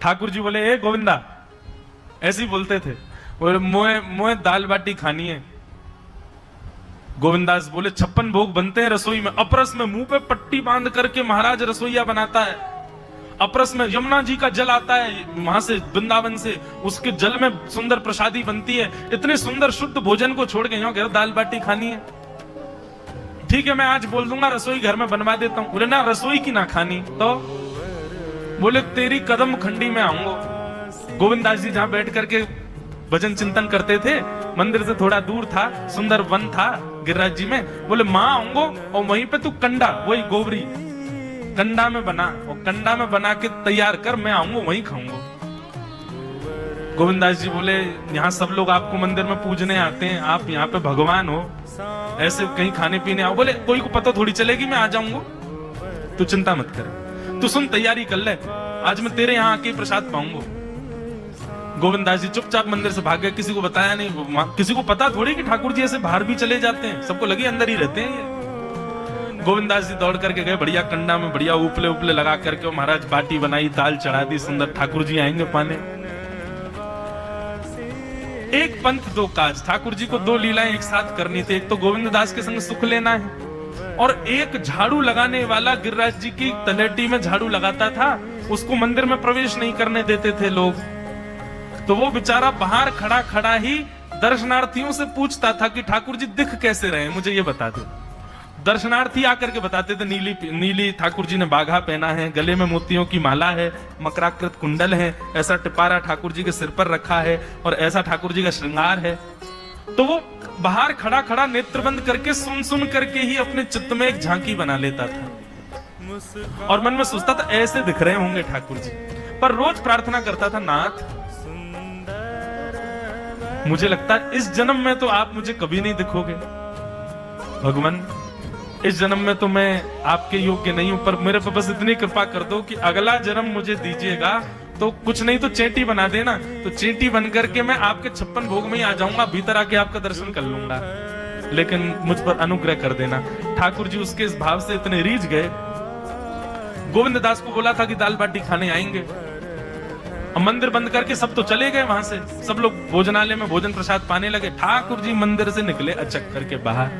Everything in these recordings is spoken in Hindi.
ठाकुर जी बोले, ए गोविंदा, ऐसे ही बोलते थे, बोले मोए मोए दाल बाटी खानी है। गोविंदास बोले 56 भोग बनते हैं रसोई में। अपरस में मुंह पे पट्टी बांध करके महाराज रसोईया बनाता है। अपरस में यमुना जी का जल आता है वहां से, वृंदावन से, उसके जल में सुंदर प्रसादी बनती है। इतने सुंदर शुद्ध भोजन को छोड़ के यहाँ कह दाल बाटी खानी है। ठीक है, मैं आज बोल दूंगा रसोई घर में बनवा देता हूं। बोले ना, रसोई की ना खानी तो। बोले तेरी कदम खंडी में आऊंगा। गोविंदास जी जहां बैठ करके भजन चिंतन करते थे, मंदिर से थोड़ा दूर था, सुंदर वन था गिरिराज जी में। बोले मां आऊंगो और वहीं पे तू कंडा, वही गोबरी कंडा में बना, और कंडा में बना के तैयार कर, मैं आऊंगा वहीं खाऊंगा। गोविंदास जी बोले यहाँ सब लोग आपको मंदिर में पूजने आते हैं, आप यहाँ पे भगवान हो, ऐसे कहीं खाने पीने आओ। बोले कोई को पता थोड़ी चलेगी, मैं आ जाऊंगा, तू चिंता मत कर, तू सुन तैयारी कर ले, आज मैं तेरे यहाँ आके प्रसाद पाऊंगा। गोविंदास जी चुपचाप मंदिर से भाग गए, किसी को बताया नहीं। किसी को पता थोड़ी कि ठाकुर जी ऐसे बाहर भी चले जाते हैं, सबको लगे अंदर ही रहते हैं ये। गोविंदास जी दौड़ करके गए, बढ़िया कंडा में बढ़िया उपले उपले लगा करके महाराज बाटी बनाई, दाल चढ़ा दी, सुंदर। ठाकुर जी आएंगे पाने। एक पंथ दो काज, ठाकुर जी को दो लीलाएं एक साथ करनी थी। एक तो गोविंद दास के संग सुख लेना है, और एक झाड़ू लगाने वाला गिरिराज जी की तलेटी में झाड़ू लगाता था, उसको मंदिर में प्रवेश नहीं करने देते थे लोग। तो वो बेचारा बाहर खड़ा खड़ा ही दर्शनार्थियों से पूछता था कि ठाकुर जी दिख कैसे रहे, मुझे ये बता दो। दर्शनार्थी आकर के बताते थे, नीली ठाकुर जी ने बाघा पहना है, गले में मोतियों की माला है, मकराकृत कुंडल है, ऐसा टिपारा ठाकुर जी के सिर पर रखा है, और ऐसा ठाकुर जी का श्रृंगार है। तो वो बाहर खड़ा खड़ा नेत्र बंद करके सुन सुन करके ही अपने चित्त में एक झांकी बना लेता था, और मन में सोचता था ऐसे दिख रहे होंगे ठाकुर जी। पर रोज प्रार्थना करता था, नाथ मुझे लगता है इस जन्म में तो आप मुझे कभी नहीं दिखोगे भगवान, इस जन्म में तो मैं आपके योग्य नहीं हूं, पर मेरे पर बस इतनी कृपा कर दो कि अगला जन्म मुझे दीजिएगा तो कुछ नहीं तो चेंटी बना देना, तो चेंटी बन करके मैं आपके 56 भोग में ही आ जाऊंगा, भीतर आके आपका दर्शन कर लूंगा, लेकिन मुझ पर अनुग्रह कर देना। ठाकुर जी उसके इस भाव से इतने रीझ गए। गोविंद दास को बोला था कि दाल बाटी खाने आएंगे, मंदिर बंद करके सब तो चले गए वहां से, सब लोग भोजनालय में भोजन प्रसाद पाने लगे। ठाकुर जी मंदिर से निकले अचक करके बाहर,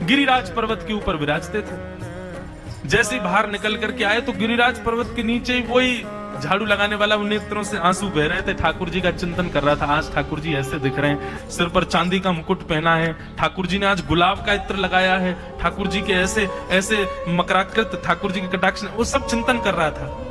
गिरिराज पर्वत के ऊपर विराजते थे। जैसे ही बाहर निकल करके आए तो गिरिराज पर्वत के नीचे ही वही झाड़ू लगाने वाला नेत्रों से आंसू बह रहे थे, ठाकुर जी का चिंतन कर रहा था। आज ठाकुर जी ऐसे दिख रहे हैं, सिर पर चांदी का मुकुट पहना है, ठाकुर जी ने आज गुलाब का इत्र लगाया है, ठाकुर जी के ऐसे ऐसे मकराकृत ठाकुर जी के कटाक्ष, वो सब चिंतन कर रहा था।